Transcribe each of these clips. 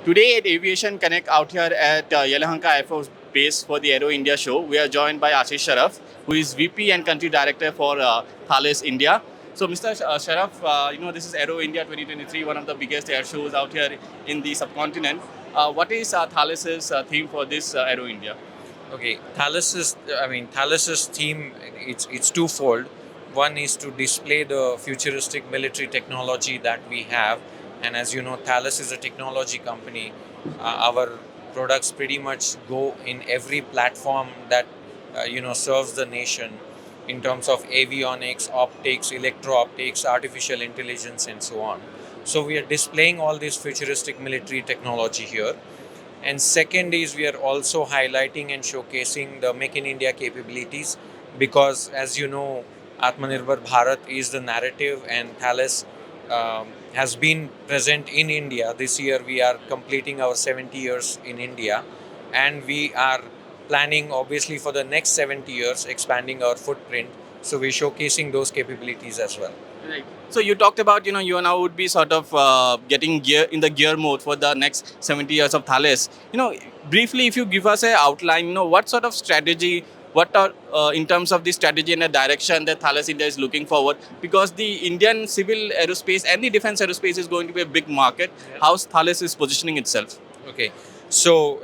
Today at Aviation Connect out here at Yelahanka Air Force Base for the Aero India show, we are joined by Ashish Saraf, who is VP and Country Director for Thales India. So, Mr. Sharaf, this is Aero India 2023, one of the biggest air shows out here in the subcontinent. What is Thales's theme for this Aero India? Okay, Thales's theme, it's twofold. One is to display the futuristic military technology that we have, and as you know, Thales is a technology company. Our products pretty much go in every platform that serves the nation in terms of avionics, optics, electro-optics, artificial intelligence, and so on. So we are displaying all this futuristic military technology here. And second is we are also highlighting and showcasing the Make in India capabilities because, as you know, Atmanirbhar Bharat is the narrative, and Thales has been present in India. This year we are completing our 70 years in India, and we are planning, obviously, for the next 70 years, expanding our footprint. So we're showcasing those capabilities as well. Right. So you talked about, you now would be sort of getting gear in the gear mode for the next 70 years of Thales. Briefly, if you give us a outline, what sort of strategy, what are in terms of the strategy and the direction that Thales India is looking forward, because the Indian civil aerospace and the defense aerospace is going to be a big market. Yeah. How Thales is positioning itself? Okay, so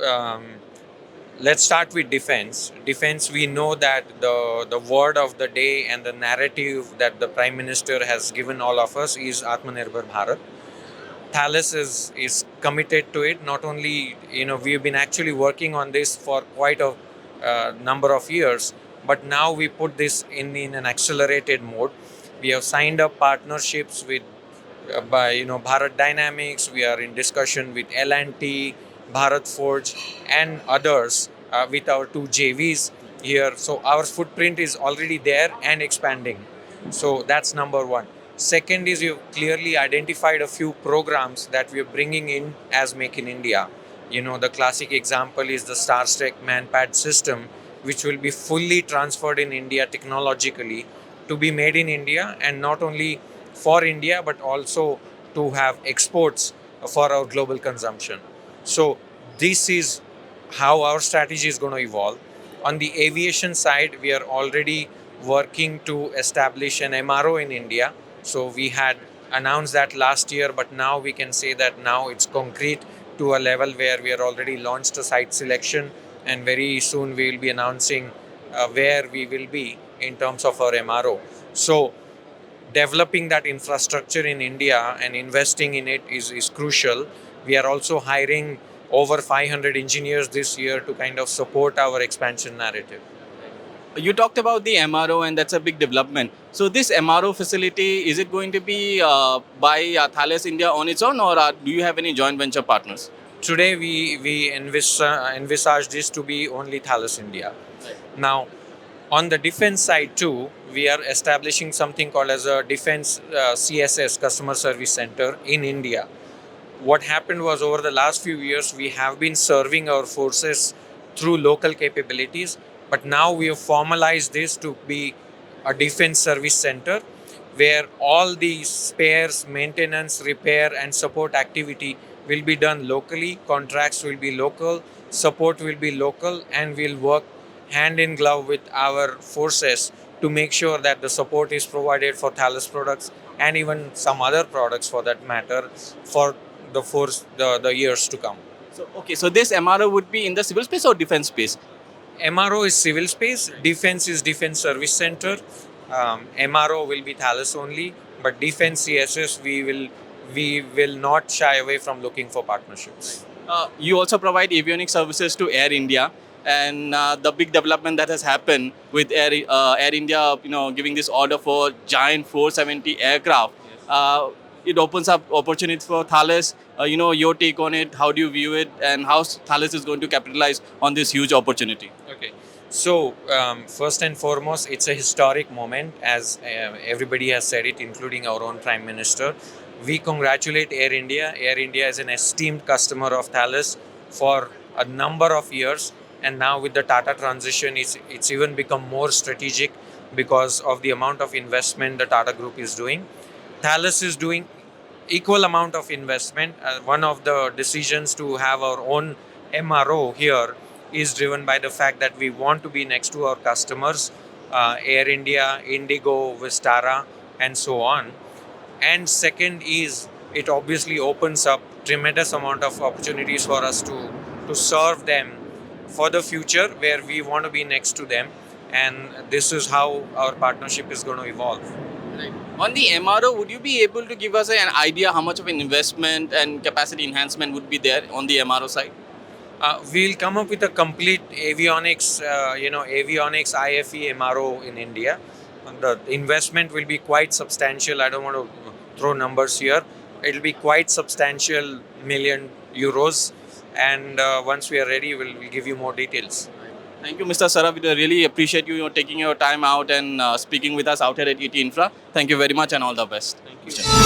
let's start with defense. Defense, we know that the word of the day and the narrative that the Prime Minister has given all of us is Atmanirbhar Bharat. Thales is committed to it. Not only, we've been actually working on this for quite a number of years, but now we put this in an accelerated mode. We have signed up partnerships with by Bharat Dynamics. We are in discussion with L&T, Bharat Forge, and others with our two JVs here. So our footprint is already there and expanding. So that's number one. Second is we've clearly identified a few programs that we're bringing in as Make in India. The classic example is the Starstreak Manpad system, which will be fully transferred in India technologically to be made in India, and not only for India but also to have exports for our global consumption. So this is how our strategy is going to evolve. On the aviation side, we are already working to establish an MRO in India. So we had announced that last year, but now we can say that now it's concrete to a level where we are already launched a site selection, and very soon we will be announcing where we will be in terms of our MRO. So developing that infrastructure in India and investing in it is crucial. We are also hiring over 500 engineers this year to kind of support our expansion narrative. You talked about the MRO, and that's a big development. So this MRO facility, is it going to be by Thales India on its own, or do you have any joint venture partners? Today, we envisage this to be only Thales India. Now, on the defense side too, we are establishing something called as a defense CSS, Customer Service Center, in India. What happened was, over the last few years, we have been serving our forces through local capabilities, but now we have formalized this to be a defense service center where all the spares, maintenance, repair, and support activity will be done locally, contracts will be local, support will be local, and we'll work hand in glove with our forces to make sure that the support is provided for Thales products and even some other products for that matter for the years to come. So okay, so this MRO would be in the civil space or defense space? MRO is civil space, defense is defense service center. MRO will be Thales only, but defense CSS we will not shy away from looking for partnerships. You also provide avionics services to Air India, and the big development that has happened with Air India, giving this order for giant 470 aircraft. It opens up opportunities for Thales. Your take on it. How do you view it, and how Thales is going to capitalize on this huge opportunity? Okay. So, first and foremost, it's a historic moment, as everybody has said it, including our own Prime Minister. We congratulate Air India. Air India is an esteemed customer of Thales for a number of years, and now with the Tata transition, it's even become more strategic because of the amount of investment the Tata Group is doing. Thales is doing equal amount of investment. One of the decisions to have our own MRO here is driven by the fact that we want to be next to our customers, Air India, Indigo, Vistara, and so on. And second is it obviously opens up tremendous amount of opportunities for us to serve them for the future, where we want to be next to them, and this is how our partnership is going to evolve. Right. On the MRO, would you be able to give us an idea how much of an investment and capacity enhancement would be there on the MRO side? We'll come up with a complete avionics, avionics IFE MRO in India. The investment will be quite substantial. I don't want to throw numbers here. It'll be quite substantial, million euros. And once we are ready, we'll give you more details. Thank you, Mr. Saraf. We really appreciate you taking your time out and speaking with us out here at ET Infra. Thank you very much and all the best. Thank you.